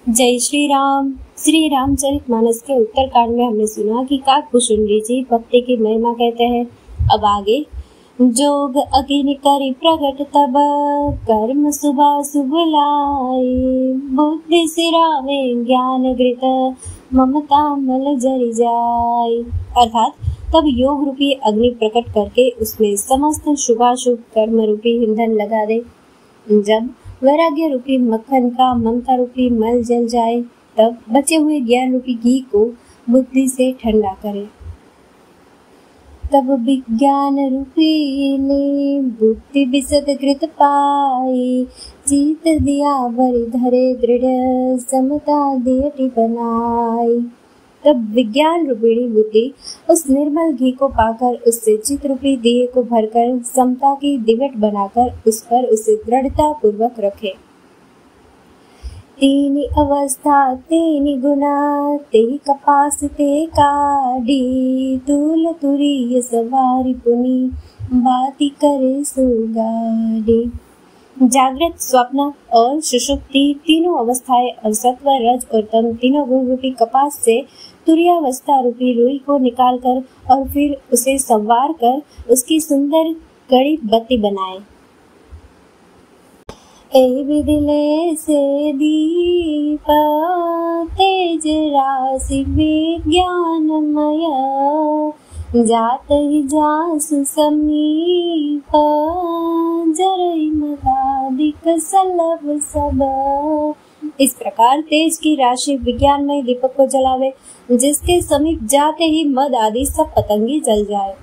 जय श्री राम। श्री रामचरितमानस के उत्तरकांड में हमने सुना कि काकभूषुंडी जी भक्ति की महिमा कहते हैं। अब आगे, जोग अग्नि करि प्रगट तब कर्म शुभा शुभ लाई, बुद्धि सिरावे ज्ञान घृत ममता मल जरि जाय। अर्थात तब योग रूपी अग्नि प्रकट करके उसमें समस्त शुभाशुभ कर्म रूपी ईंधन लगा दे। जब वैराग्य रूपी मक्खन का ममता रूपी मल जल जाए, तब बचे हुए ज्ञान रूपी घी को बुद्धि से ठंडा करे। तब विज्ञान रूपी ने बुद्धि विशद कृत पाई, जीत दिया बरि धरे दृढ़ समता देटी बनाई। तब विज्ञान रूपिणी बुद्धि उस निर्मल घी को पाकर उससे चित रूपी दिए को भरकर समता की दिवट बनाकर उस पर उसे दृढ़ता पूर्वक रखे। तीन अवस्था तीन गुना ते कपास ते काढ़ी, तूल तुरीय सवारी पुनी बाती करे सुगाड़ी। जागृत, स्वप्न और सुषुप्ति तीनों अवस्थाएं और सत्व, रज और तम तीनों गुण रूपी कपास से तुरीयावस्था रूपी रुई को निकालकर और फिर उसे संवार कर उसकी सुंदर कड़ी बत्ती बनाए। ए विदिले से दीप तेज राशि विज्ञानमय, जात ही जासु समीप जरई मदादिक सलभ सब। इस प्रकार तेज की राशि विज्ञानमय दीपक को जलावे, जिसके समीप जाते ही मद आदि सब पतंगी जल जाए।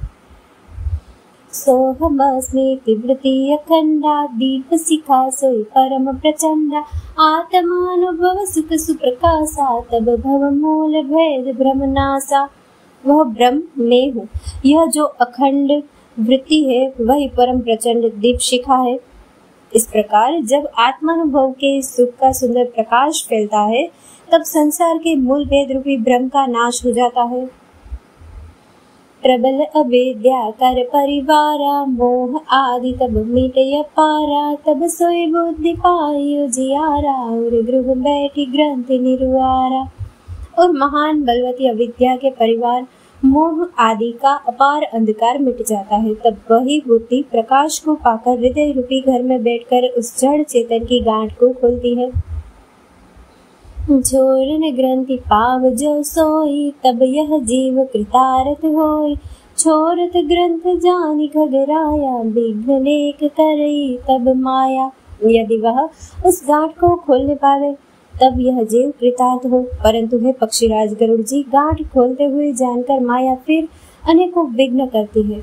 सोहमस्मि वृत्ति अखंडा, दीप शिखा सोई परम प्रचंडा, आत्मानुभव सुख सुप्रकाशा, तब भव मूल भेद ब्रह्मनाशा। वह ब्रह्म में हूँ, यह जो अखंड वृत्ति है वही परम प्रचंड दीप शिखा है। इस प्रकार जब आत्मानुभव के सुख का सुंदर प्रकाश फैलता है, तब संसार के मूल भेद रूपी ब्रह्म का नाश हो जाता है। प्रबल अविद्या कर परिवारा, मोह आदि तब मिटे पारा, तब सोई बुद्धि पाई उजियारा, और गृह बैठी ग्रंथि निरुआरा। और महान बलवती अविद्या के परिवार मोह आदि का अपार अंधकार मिट जाता है। तब वही बुद्धि प्रकाश को पाकर हृदय रूपी घर में बैठकर उस जड़ चेतन की गांठ को खोलती है। छोरन ग्रंथि पाव जो सोई, तब यह जीव कृतार्थ होई, छोरत ग्रंथ जानि खगराया, विघ्न लेख करई तब माया। यदि वह उस गांठ को खोलने पावे, तब यह जीव कृतार्थ हो। परंतु हे पक्षीराज गरुड़ जी, गांठ खोलते हुए जानकर माया फिर अनेकों विघ्न करती है।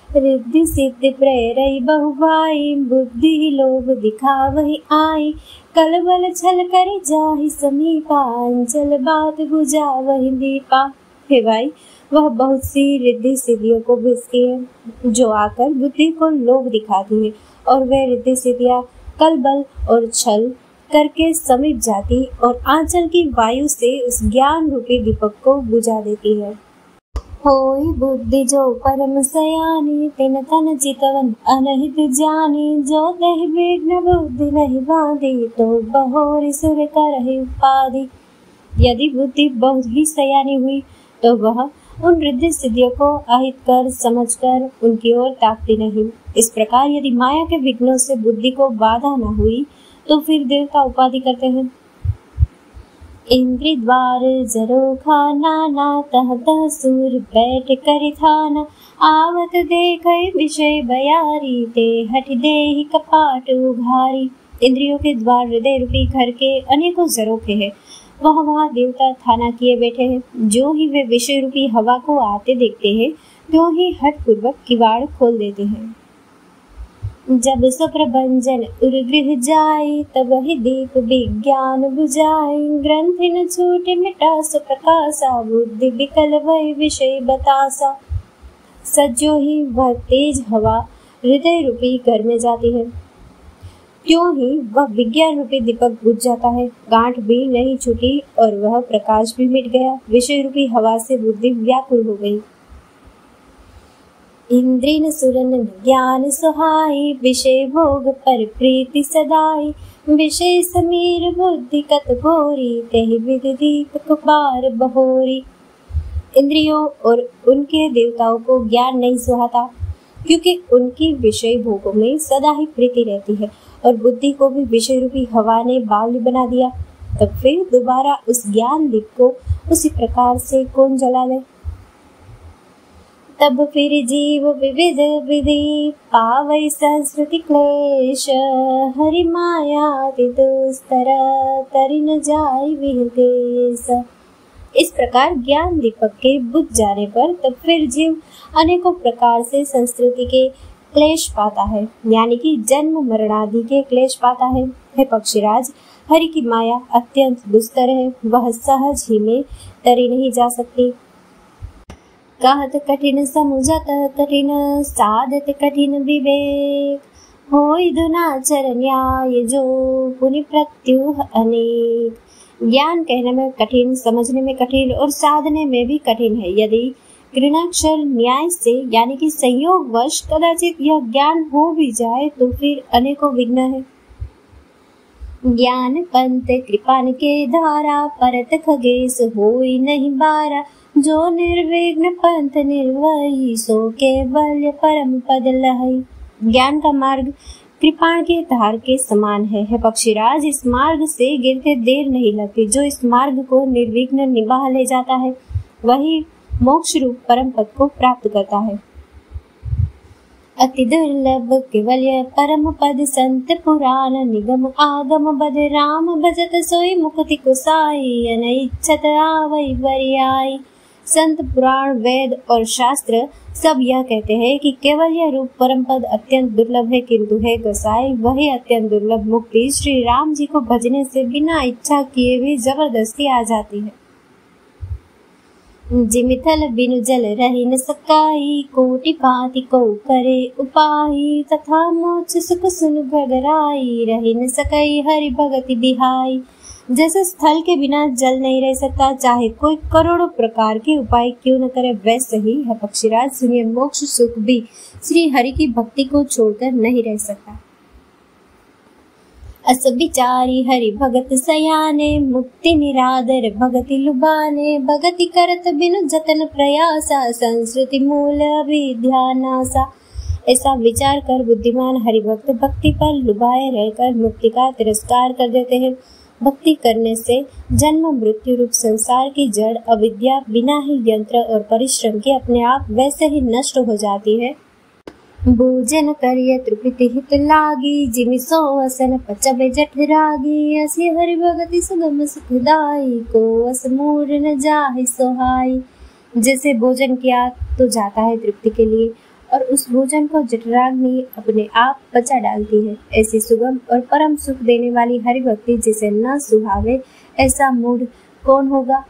रिद्धि सिद्धि प्रेरई बहुभाई, बुद्धि लोभ दिखावहि आई, कलबल छल करे जाहि समीपा, अंचल बात बुझावहि दीपा। हे भाई, वह बहुत सी रिद्धि सिद्धियों को भेजती है, जो आकर बुद्धि को लोभ दिखाती है, और वह रिद्धि सिद्धियां कलबल और छल करके समीप जाती और आंचल की वायु से उस ज्ञान रूपी दीपक को बुझा देती है। होई बुद्धि जो परम सयानी, तिन तन चितवन अनहित जानी, जो देह विघ्न बुद्धि नहीं बांधी, तो बहोरी सुर करहि उपाधि। यदि बुद्धि बहुत ही सयानी हुई, तो वह उन रिद्धि सिद्धियों को अहित कर समझकर उनकी ओर ताकती नहीं। इस प्रकार यदि माया के विघ्नों से बुद्धि को बाधा न हुई, तो फिर देवता उपाधि करते हैं। इंद्रि द्वार जरोखा नाना, तह तह सूर बैठ करि थाना, आवत देखै विषय बयारी, ते हठ देहि कपाट उघारी। इंद्रियों के द्वार हृदय रूपी घर के अनेकों झरोखे हैं, वहाँ देवता थाना किए बैठे हैं। जो ही वे विषय रूपी हवा को आते देखते हैं, त्यों ही हठ पूर्वक किवाड़ खोल देते हैं। जब सुप्रभंजन उर्गृह जाय, तब ही दीप विज्ञान बुझाय, ग्रंथि न छूटे मिटा सुप्रकाशा, बुद्धि विकल वै विषय बतासा। सज्जो ही वह तेज हवा हृदय रूपी घर में जाती है, त्यों ही वह विज्ञान रूपी दीपक बुझ जाता है। गांठ भी नहीं छूटी और वह प्रकाश भी मिट गया। विषय रूपी हवा से बुद्धि व्याकुल हो गई। इंद्रिन सुरन ज्ञान सुहाई, विषय भोग पर प्रीति सदाई, विषय समीर बुद्धि कत घोरी, तेहि विधि दीपक बार बहोरी। इंद्रियों और उनके देवताओं को ज्ञान नहीं सुहाता, क्योंकि उनकी विषय भोगों में सदा ही प्रीति रहती है, और बुद्धि को भी विषय रूपी हवा ने बावली बना दिया। तब फिर दोबारा उस ज्ञान दीप को उसी प्रकार से कौन जला ले? तब फिर जीव विविध विधि पावै संस्कृति क्लेश, हरि माया अति दुस्तर तरि न जाय विहदेश। इस प्रकार ज्ञान दीपक के बुझ जाने पर तब फिर जीव अनेकों प्रकार से संस्कृति के क्लेश पाता है, यानी कि जन्म मरण आदि के क्लेश पाता है। हे पक्षीराज, हरि की माया अत्यंत दुस्तर है, वह सहज ही में तरी नहीं जा सकती। कहत कठिन समुझत कठिन, साधत कठिन विवेक, होई दुनाचर न्याय जो पुनि प्रत्युह अनेक। ज्ञान कहने में कठिन, समझने में कठिन और साधने में भी कठिन है। यदि कृणाक्षर न्याय से यानी कि संयोगवश कदाचित यह ज्ञान हो भी जाए तो फिर अनेकों विघ्न है। ज्ञान पंथ कृपान के धारा, परत खगेश होई नहीं बारा, जो निर्विघ्न पंथ निर्वही, सो केवल परम पद लहई। ज्ञान का मार्ग कृपाण के धार के समान है पक्षीराज, इस मार्ग से गिरते देर नहीं लगती। जो इस मार्ग को निर्विघ्न निभा ले जाता है वही मोक्ष रूप परम पद को प्राप्त करता है। अति दुर्लभ केवल्य परम पद, संत पुराण निगम आगम बद, राम भजत सोई मुक्ति को साई, अनइच्छत आवै बरियाई। संत पुराण वेद और शास्त्र सब यह कहते हैं कि केवल यह रूप परम पद अत्यंत दुर्लभ है, किंतु है गोसाई वही अत्यंत दुर्लभ मुक्ति श्री राम जी को भजने से बिना इच्छा किए भी जबरदस्ती आ जाती है। जिमिथल बिनु जल रही न सकाई, कोटि भांति को करे उपाई, तथा मोक्ष सुख सुन भगराई, रही न सकई हरि भगति बिहाई। जैसे स्थल के बिना जल नहीं रह सकता, चाहे कोई करोड़ों प्रकार के उपाय क्यों न करे, वैसे ही है पक्षीराज सुनिए, मोक्ष सुख भी श्री हरि की भक्ति को छोड़कर नहीं रह सकता। अस विचारी हरि भगत सयाने, मुक्ति निरादर भगति लुभाने, भगति करत बिनु जतन प्रयासा, संस्कृति मूल अभिध्यानासा। ऐसा विचार कर बुद्धिमान हरि भक्त भक्ति पर लुभाए रहकर मुक्ति का तिरस्कार कर देते हैं। भक्ति करने से जन्म मृत्यु रूप संसार की जड़ अविद्या बिना ही यंत्र और परिश्रम के अपने आप वैसे ही नष्ट हो जाती है। भोजन करिय त्रिपिति हित लागी, जिमि सो असन पचबे जठ रागी, असी हरि भगति सुगम सुखदाई, को अस मूढ़ न जाहि सोहाई। जैसे भोजन किया तो जाता है तृप्ति के लिए, और उस भोजन को जठराग्नि अपने आप पचा डालती है। ऐसी सुगम और परम सुख देने वाली हरि भक्ति जिसे न सुहावे, ऐसा मूढ़ कौन होगा।